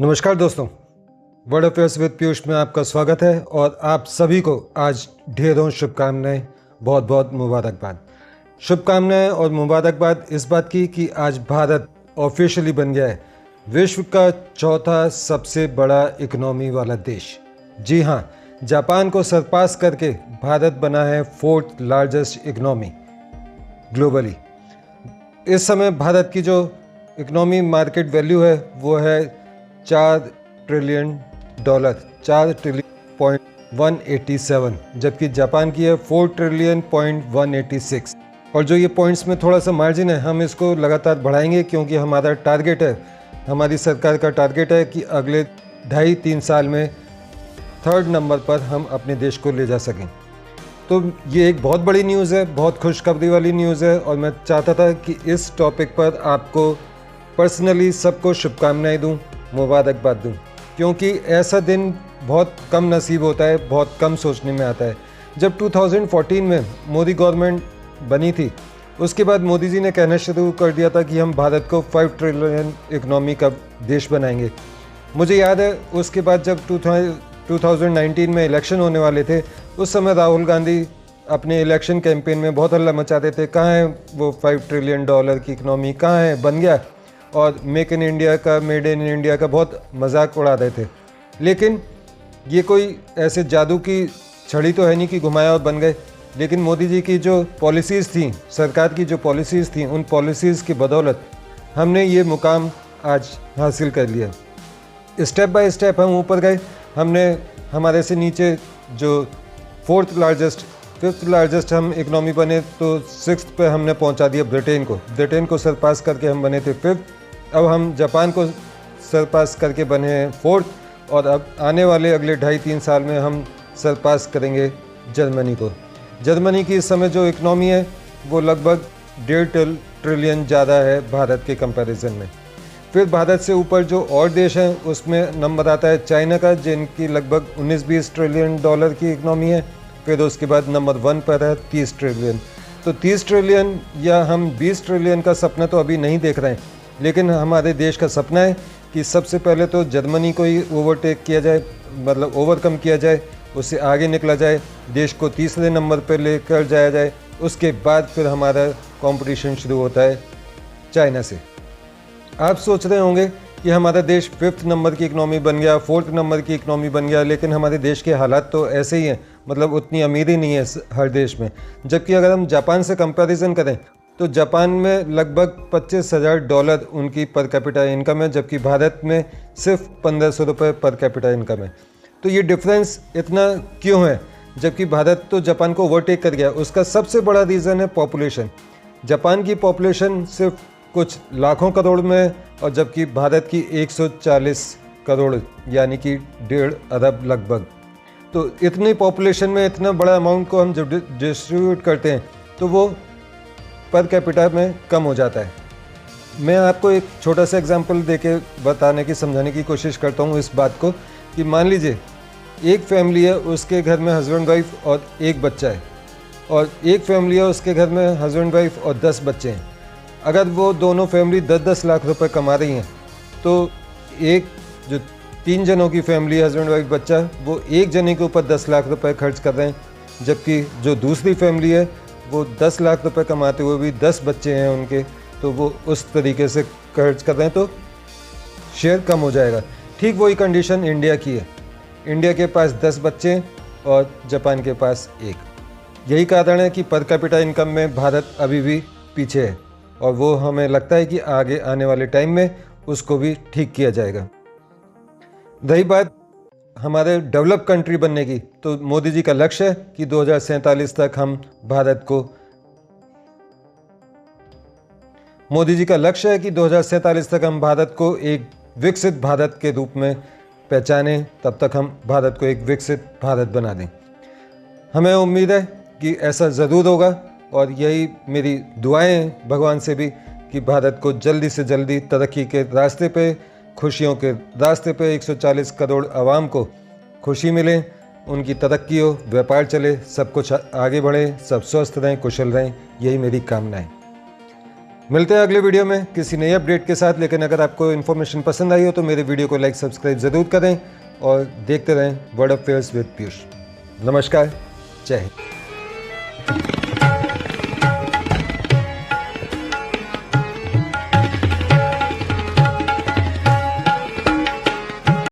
नमस्कार दोस्तों, world affairs with Piyush में आपका स्वागत है और आप सभी को आज ढेरों शुभकामनाएं, बहुत बहुत मुबारकबाद। शुभकामनाएं और मुबारकबाद इस बात की कि आज भारत ऑफिशियली बन गया है विश्व का चौथा सबसे बड़ा इकोनॉमी वाला देश। जी हाँ, जापान को सरपास करके भारत बना है फोर्थ लार्जेस्ट इकोनॉमी ग्लोबली। इस समय भारत की जो इकोनॉमी मार्केट वैल्यू है वो है $4 ट्रिलियन, 4 ट्रिलियन पॉइंट 187, जबकि जापान की है 4 ट्रिलियन पॉइंट 186। और जो ये पॉइंट्स में थोड़ा सा मार्जिन है, हम इसको लगातार बढ़ाएंगे क्योंकि हमारा टारगेट है, हमारी सरकार का टारगेट है कि अगले 2.5-3 साल में 3rd नंबर पर हम अपने देश को ले जा सकें। तो ये एक बहुत बड़ी न्यूज़ है, बहुत खुशखबरी वाली न्यूज़ है और मैं चाहता था कि इस टॉपिक पर आपको पर्सनली सबको शुभकामनाएं दूं, मुबारकबाद दूं, क्योंकि ऐसा दिन बहुत कम नसीब होता है, बहुत कम सोचने में आता है। जब 2014 में मोदी गवर्नमेंट बनी थी, उसके बाद मोदी जी ने कहना शुरू कर दिया था कि हम भारत को 5 ट्रिलियन इकोनॉमी का देश बनाएंगे। मुझे याद है उसके बाद जब 2019 में इलेक्शन होने वाले थे, उस समय राहुल गांधी अपने इलेक्शन कैंपेन में बहुत हल्ला मचाते थे, कहाँ है वो $5 ट्रिलियन की इकोनॉमी, कहाँ है, बन गया। और मेक इन इंडिया का, मेड इन इंडिया का बहुत मजाक उड़ा रहे थे। लेकिन ये कोई ऐसे जादू की छड़ी तो है नहीं कि घुमाया और बन गए। लेकिन मोदी जी की जो पॉलिसीज़ थी, सरकार की जो पॉलिसीज़ थी, उन पॉलिसीज़ की बदौलत हमने ये मुकाम आज हासिल कर लिया। स्टेप बाय स्टेप हम ऊपर गए। हमने हमारे से नीचे जो 4th लार्जेस्ट, 5th लार्जेस्ट हम इकोनॉमी बने, तो 6th पे हमने पहुंचा दिया ब्रिटेन को सरपास करके हम बने थे 5th। अब हम जापान को सरपास करके बने हैं 4th और अब आने वाले अगले 2.5-3 साल में हम सरपास करेंगे जर्मनी को। जर्मनी की इस समय जो इकोनॉमी है वो लगभग 1.5 ट्रिलियन ज़्यादा है भारत के कंपैरिजन में। फिर भारत से ऊपर जो और देश हैं उसमें नंबर आता है चाइना का, जिनकी लगभग 19-20 ट्रिलियन डॉलर की इकोनॉमी है। फिर उसके बाद नंबर 1 पर है 30 ट्रिलियन। तो 30 ट्रिलियन या हम 20 ट्रिलियन का सपना तो अभी नहीं देख रहे हैं, लेकिन हमारे देश का सपना है कि सबसे पहले तो जर्मनी को ही ओवरटेक किया जाए, मतलब ओवरकम किया जाए, उससे आगे निकला जाए, देश को तीसरे नंबर पर लेकर जाया जाए। उसके बाद फिर हमारा कंपटीशन शुरू होता है चाइना से। आप सोच रहे होंगे कि हमारा देश 5th नंबर की इकोनॉमी बन गया, 4th नंबर की इकोनॉमी बन गया, लेकिन हमारे देश के हालात तो ऐसे ही हैं, मतलब उतनी अमीरी नहीं है हर देश में। जबकि अगर हम जापान से कंपैरिजन करें तो जापान में लगभग $25,000 उनकी पर कैपिटा इनकम है, जबकि भारत में सिर्फ ₹1,500 पर कैपिटा इनकम है। तो ये डिफरेंस इतना क्यों है, जबकि भारत तो जापान को ओवरटेक कर गया? उसका सबसे बड़ा रीज़न है पॉपुलेशन। जापान की पॉपुलेशन सिर्फ कुछ लाखों करोड़ में है, और जबकि भारत की 140 करोड़ यानी कि 1.5 अरब लगभग। तो इतनी पॉपुलेशन में इतना बड़ा अमाउंट को हम जब डिस्ट्रीब्यूट करते हैं तो वो पर कैपिटा में कम हो जाता है। मैं आपको एक छोटा सा एग्जांपल देके बताने की, समझाने की कोशिश करता हूँ इस बात को, कि मान लीजिए एक फैमिली है, उसके घर में हस्बैंड वाइफ और एक बच्चा है, और एक फैमिली है, उसके घर में हस्बैंड वाइफ और 10 बच्चे हैं। अगर वो दोनों फैमिली 10-10 लाख रुपए कमा रही हैं, तो एक जो 3 जनों की फैमिली, हस्बैंड वाइफ बच्चा, वो एक जने के ऊपर 10 लाख रुपए खर्च कर रहे हैं, जबकि जो दूसरी फैमिली है वो 10 लाख रुपए कमाते हुए भी 10 बच्चे हैं उनके, तो वो उस तरीके से खर्च कर रहे हैं, तो शेयर कम हो जाएगा। ठीक वही कंडीशन इंडिया की है। इंडिया के पास 10 बच्चे हैं और जापान के पास 1। यही कारण है कि पर कैपिटा इनकम में भारत अभी भी पीछे है, और वो हमें लगता है कि आगे आने वाले टाइम में उसको भी ठीक किया जाएगा। रही बात हमारे डेवलप कंट्री बनने की, तो मोदी जी का लक्ष्य है कि 2047 तक हम भारत को, मोदी जी का लक्ष्य है कि 2047 तक हम भारत को एक विकसित भारत के रूप में पहचानें, तब तक हम भारत को एक विकसित भारत बना दें। हमें उम्मीद है कि ऐसा ज़रूर होगा, और यही मेरी दुआएं हैं भगवान से भी कि भारत को जल्दी से जल्दी तरक्की के रास्ते पे, खुशियों के रास्ते पे 140 करोड़ आवाम को खुशी मिले, उनकी तरक्की हो, व्यापार चले, सब कुछ आगे बढ़े, सब स्वस्थ रहें, कुशल रहें, यही मेरी कामना है। मिलते हैं अगले वीडियो में किसी नई अपडेट के साथ। लेकिन अगर आपको इन्फॉर्मेशन पसंद आई हो तो मेरे वीडियो को लाइक सब्सक्राइब ज़रूर करें और देखते रहें वर्ल्ड अफेयर्स विद पीयूष। नमस्कार, जय हिंद।